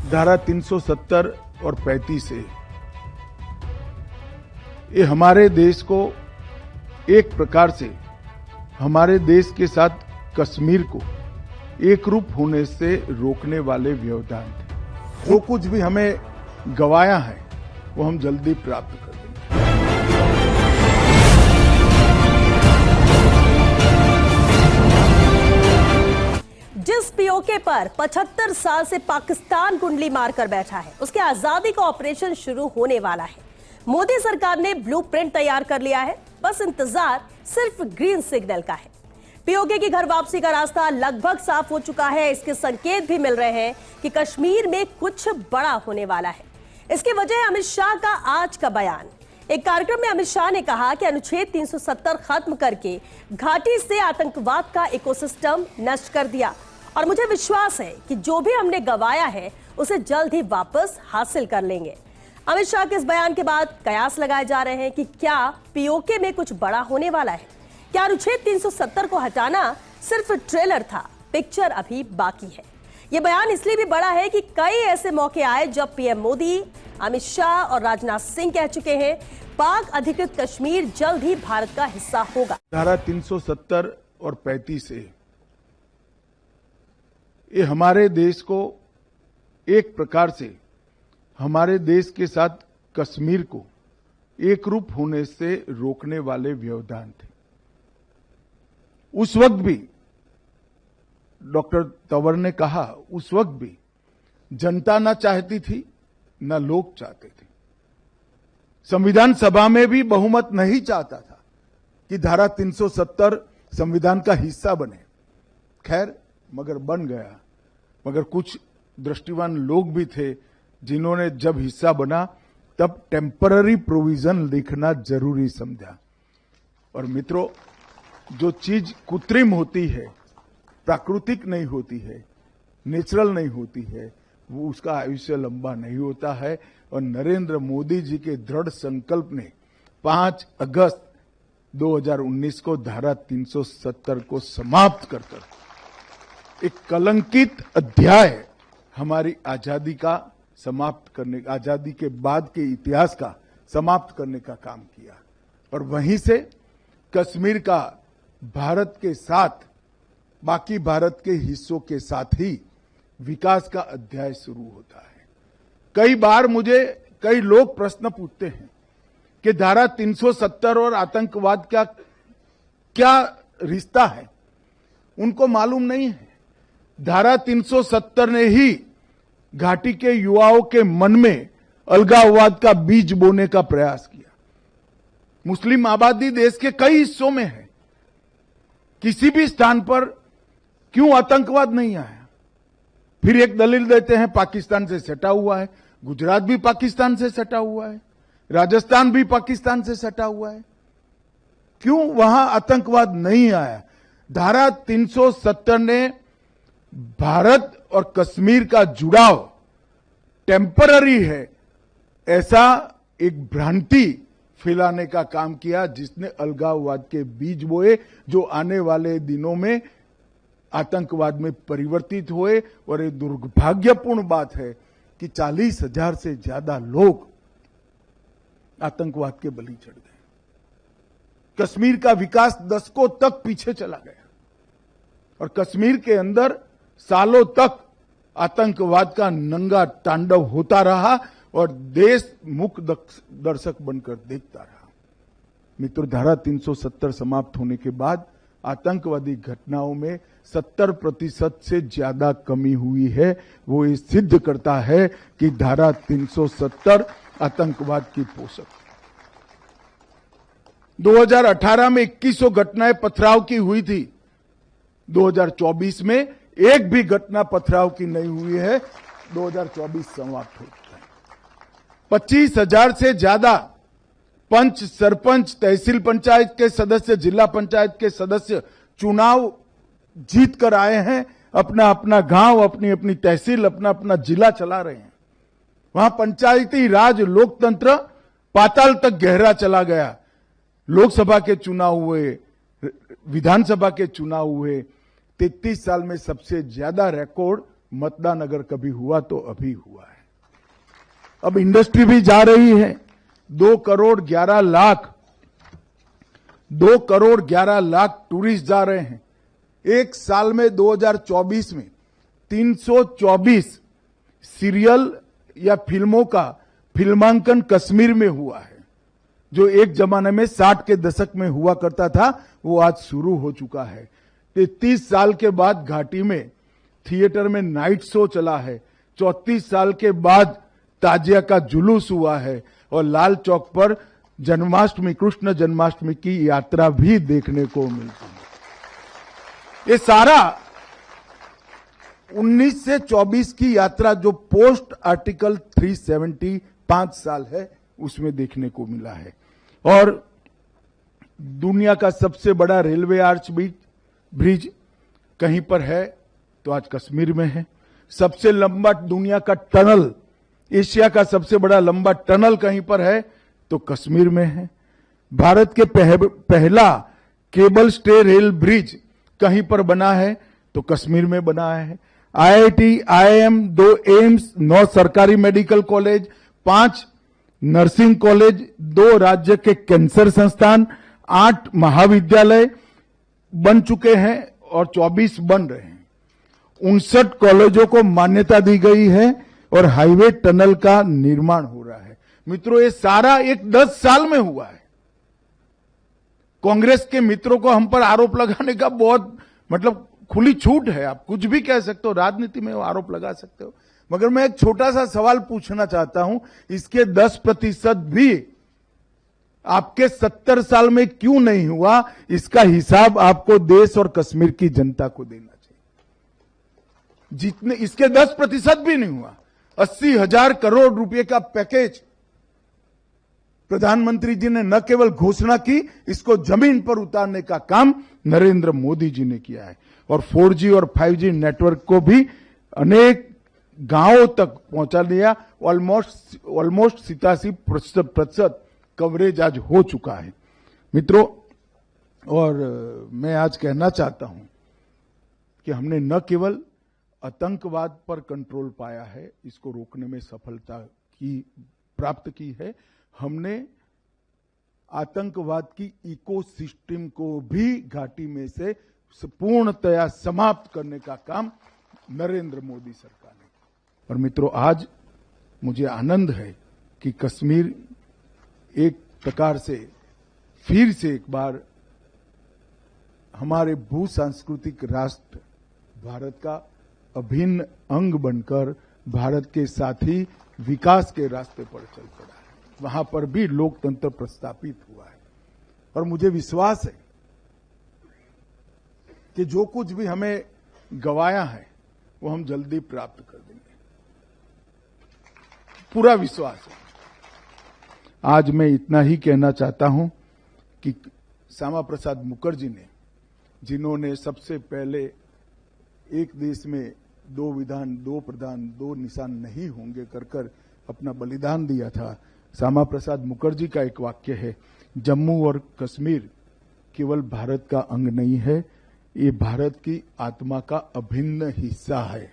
धारा 370 और 35 है। ये हमारे देश को एक प्रकार से हमारे देश के साथ कश्मीर को एक रूप होने से रोकने वाले व्यवधान थे। जो कुछ भी हमें गंवाया है वो हम जल्दी प्राप्त कर देंगे। जिस पीओके पर 75 साल से पाकिस्तान कुंडली मारकर बैठा है, उसके आजादी का ऑपरेशन शुरू होने वाला है। मोदी सरकार ने ब्लूप्रिंट तैयार कर लिया है, बस इंतजार सिर्फ ग्रीन सिग्नल का है। पीओके की घर वापसी का रास्ता लगभग साफ हो चुका है। इसके संकेत भी मिल रहे हैं कि कश्मीर में कुछ बड़ा होने वाला है। इसकी वजह अमित शाह का आज का बयान। एक कार्यक्रम में अमित शाह ने कहा कि अनुच्छेद 370 खत्म करके घाटी से आतंकवाद का इकोसिस्टम नष्ट कर दिया और मुझे विश्वास है कि जो भी हमने गंवाया है उसे जल्द ही वापस हासिल कर लेंगे। अमित शाह के इस बयान के बाद कयास लगाए जा रहे हैं कि क्या पीओके में कुछ बड़ा होने वाला है। क्या अनुच्छेद 370 को हटाना सिर्फ ट्रेलर था, पिक्चर अभी बाकी है। यह बयान इसलिए भी बड़ा है कि कई ऐसे मौके आए जब पीएम मोदी, अमित शाह और राजनाथ सिंह कह चुके हैं पाक अधिकृत कश्मीर जल्द ही भारत का हिस्सा होगा। धारा 370 और 35 है। ये हमारे देश को एक प्रकार से हमारे देश के साथ कश्मीर को एक रूप होने से रोकने वाले व्यवधान थे। उस वक्त भी डॉक्टर तंवर ने कहा, उस वक्त भी जनता ना चाहती थी ना लोग चाहते थे। संविधान सभा में भी बहुमत नहीं चाहता था कि धारा 370 संविधान का हिस्सा बने। खैर मगर बन गया। मगर कुछ दृष्टिवान लोग भी थे जिन्होंने जब हिस्सा बना तब टेम्पररी प्रोविजन लिखना जरूरी समझा। और मित्रों, जो चीज कृत्रिम होती है, प्राकृतिक नहीं होती है, नेचुरल नहीं होती है, वो उसका आयुष्य लंबा नहीं होता है। और नरेंद्र मोदी जी के दृढ़ संकल्प ने 5 अगस्त 2019 को धारा 370 को समाप्त कर एक कलंकित अध्याय हमारी आजादी का समाप्त करने, आजादी के बाद के इतिहास का समाप्त करने का काम किया। और वहीं से कश्मीर का भारत के साथ, बाकी भारत के हिस्सों के साथ ही विकास का अध्याय शुरू होता है। कई बार मुझे कई लोग प्रश्न पूछते हैं कि धारा 370 और आतंकवाद का क्या रिश्ता है। उनको मालूम नहीं है। धारा 370 ने ही घाटी के युवाओं के मन में अलगाववाद का बीज बोने का प्रयास किया। मुस्लिम आबादी देश के कई हिस्सों में है। किसी भी स्थान पर क्यों आतंकवाद नहीं आया? फिर एक दलील देते हैं पाकिस्तान से सटा हुआ है। गुजरात भी पाकिस्तान से सटा हुआ है, राजस्थान भी पाकिस्तान से सटा हुआ है। क्यों वहां आतंकवाद नहीं आया? धारा 370 ने भारत और कश्मीर का जुड़ाव टेम्पररी है, ऐसा एक भ्रांति फैलाने का काम किया, जिसने अलगाववाद के बीज बोए, जो आने वाले दिनों में आतंकवाद में परिवर्तित हुए। और ये दुर्भाग्यपूर्ण बात है कि 40,000 से ज्यादा लोग आतंकवाद के बलि चढ़ गए। कश्मीर का विकास दशकों तक पीछे चला गया और कश्मीर के अंदर सालों तक आतंकवाद का नंगा तांडव होता रहा और देश मूक दर्शक बनकर देखता रहा। मित्रों, धारा 370 समाप्त होने के बाद आतंकवादी घटनाओं में 70% से ज्यादा कमी हुई है। वो ये सिद्ध करता है कि धारा 370 आतंकवाद की पोषक। 2018 में 2100 घटनाएं पथराव की हुई थी। 2024 में एक भी घटना पथराव की नहीं हुई है। 2024 समाप्त हो चुका है। 25,000 से ज्यादा पंच, सरपंच, तहसील पंचायत के सदस्य, जिला पंचायत के सदस्य चुनाव जीत कर आए हैं। अपना अपना गांव, अपनी अपनी तहसील, अपना अपना जिला चला रहे हैं। वहां पंचायती राज, लोकतंत्र पाताल तक गहरा चला गया। लोकसभा के चुनाव हुए, विधानसभा के चुनाव हुए। 33 साल में सबसे ज्यादा रिकॉर्ड मतदान अगर कभी हुआ तो अभी हुआ है। अब इंडस्ट्री भी जा रही है। 2 करोड़ 11 लाख टूरिस्ट जा रहे हैं। एक साल में 2024 में 324 सीरियल या फिल्मों का फिल्मांकन कश्मीर में हुआ है। जो एक जमाने में 60 के दशक में हुआ करता था, वो आज शुरू हो चुका है। 33 साल के बाद घाटी में थिएटर में नाइट शो चला है। 34 साल के बाद ताजिया का जुलूस हुआ है और लाल चौक पर जन्माष्टमी, कृष्ण जन्माष्टमी की यात्रा भी देखने को मिलती है। ये सारा 19 से 24 की यात्रा जो पोस्ट आर्टिकल 370 5 साल है, उसमें देखने को मिला है। और दुनिया का सबसे बड़ा रेलवे आर्च ब्रिज कहीं पर है तो आज कश्मीर में है। सबसे लंबा दुनिया का टनल, एशिया का सबसे बड़ा लंबा टनल कहीं पर है तो कश्मीर में है। भारत के पहला केबल स्टे रेल ब्रिज कहीं पर बना है तो कश्मीर में बना है। IIT, IIM, 2 एम्स, 9 सरकारी मेडिकल कॉलेज, 5 नर्सिंग कॉलेज, 2 राज्य के कैंसर संस्थान, 8 महाविद्यालय बन चुके हैं और 24 बन रहे हैं। 59 कॉलेजों को मान्यता दी गई है और हाईवे टनल का निर्माण हो रहा है। मित्रों, ये सारा एक 10 साल में हुआ है। कांग्रेस के मित्रों को हम पर आरोप लगाने का बहुत खुली छूट है। आप कुछ भी कह सकते हो, राजनीति में आरोप लगा सकते हो, मगर मैं एक छोटा सा सवाल पूछना चाहता हूं, इसके 10% भी आपके 70 साल में क्यों नहीं हुआ? इसका हिसाब आपको देश और कश्मीर की जनता को देना चाहिए। जितने इसके 10% भी नहीं हुआ। 80,000 करोड़ रुपए का पैकेज प्रधानमंत्री जी ने न केवल घोषणा की, इसको जमीन पर उतारने का काम नरेंद्र मोदी जी ने किया है। और 4G और 5G नेटवर्क को भी अनेक गांवों तक पहुंचा दिया। ऑलमोस्ट 87% कवरेज आज हो चुका है। मित्रों, और मैं आज कहना चाहता हूं कि हमने न केवल आतंकवाद पर कंट्रोल पाया है, इसको रोकने में सफलता प्राप्त की है, हमने आतंकवाद की इकोसिस्टम को भी घाटी में से पूर्णतया समाप्त करने का काम नरेंद्र मोदी सरकार ने किया। और मित्रों, आज मुझे आनंद है कि कश्मीर एक प्रकार से फिर से एक बार हमारे भू सांस्कृतिक राष्ट्र भारत का अभिन्न अंग बनकर भारत के साथ ही विकास के रास्ते पर चल पड़ा है। वहां पर भी लोकतंत्र प्रस्थापित हुआ है और मुझे विश्वास है कि जो कुछ भी हमें गवाया है वो हम जल्दी प्राप्त कर देंगे। पूरा विश्वास है। आज मैं इतना ही कहना चाहता हूं कि श्यामा प्रसाद मुखर्जी ने, जिन्होंने सबसे पहले एक देश में 2 विधान 2 प्रधान 2 निशान नहीं होंगे कर अपना बलिदान दिया था, श्यामा प्रसाद मुखर्जी का एक वाक्य है, जम्मू और कश्मीर केवल भारत का अंग नहीं है, ये भारत की आत्मा का अभिन्न हिस्सा है।